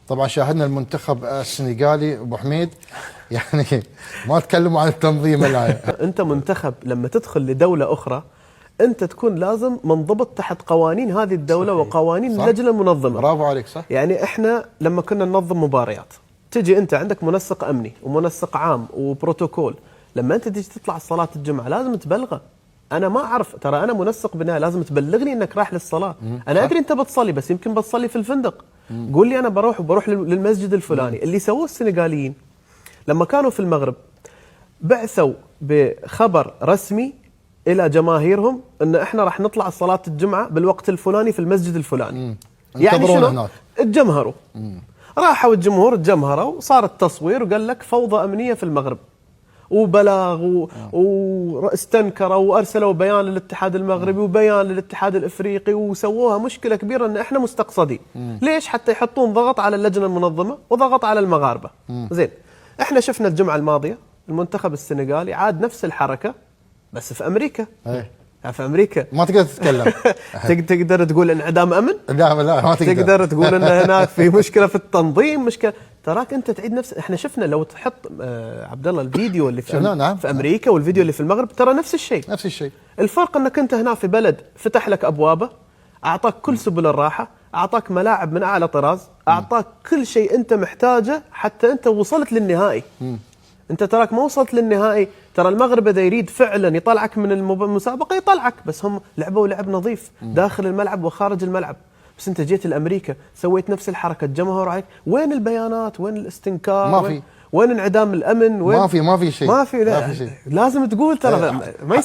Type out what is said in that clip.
طبعا شاهدنا المنتخب السنغالي ابو حميد يعني ما تكلموا عن التنظيم الآن. انت منتخب لما تدخل لدوله اخرى انت تكون لازم منضبط تحت قوانين هذه الدوله. صحيح. وقوانين صح. اللجنه المنظمه. برافو عليك. صح. يعني احنا لما كنا ننظم مباريات تجي انت عندك منسق امني ومنسق عام وبروتوكول. لما انت تيجي تطلع صلاه الجمعه لازم تبلغه. انا ما اعرف، ترى انا منسق بناء، لازم تبلغني انك رايح للصلاه. انا ادري انت بتصلي بس يمكن بتصلي في الفندق. قول لي انا بروح للمسجد الفلاني. اللي سووه السنغاليين لما كانوا في المغرب بعثوا بخبر رسمي الى جماهيرهم ان احنا راح نطلع صلاه الجمعه بالوقت الفلاني في المسجد الفلاني. يعني شنو؟ اتجمهروا. راحوا الجمهور اتجمهروا، صار التصوير وقال لك فوضى امنيه في المغرب وبلاغ واستنكروا وارسلوا بيان للاتحاد المغربي وبيان للاتحاد الافريقي وسووها مشكله كبيره ان احنا مستقصدين. ليش؟ حتى يحطون ضغط على اللجنه المنظمه وضغط على المغاربه. زين، احنا شفنا الجمعه الماضيه المنتخب السنغالي عاد نفس الحركه بس في امريكا. في امريكا ما تقدر تتكلم. تقدر تقول انعدام امن؟ لا ما تقدر تقول ان هناك في مشكله في التنظيم، مشكله. تراك انت تعيد نفس. احنا شفنا لو تحط عبد الله الفيديو اللي في امريكا والفيديو اللي في المغرب ترى نفس الشيء. نفس الشيء. الفرق انك انت هنا في بلد فتح لك ابوابه، اعطاك كل سبل الراحه، اعطاك ملاعب من اعلى طراز، اعطاك كل شيء انت محتاجه حتى انت وصلت للنهائي. انت تراك ما وصلت للنهائي. ترى المغرب اذا يريد فعلا يطلعك من المسابقه يطلعك، بس هم لعبوا لعب نظيف داخل الملعب وخارج الملعب. بس انت جيت لامريكا سويت نفس الحركه، تجمهروا عليك. وين البيانات؟ وين الاستنكار؟ ما في. وين انعدام الامن؟ وين؟ ما في شيء. ما في. لا. لازم تقول ترى ما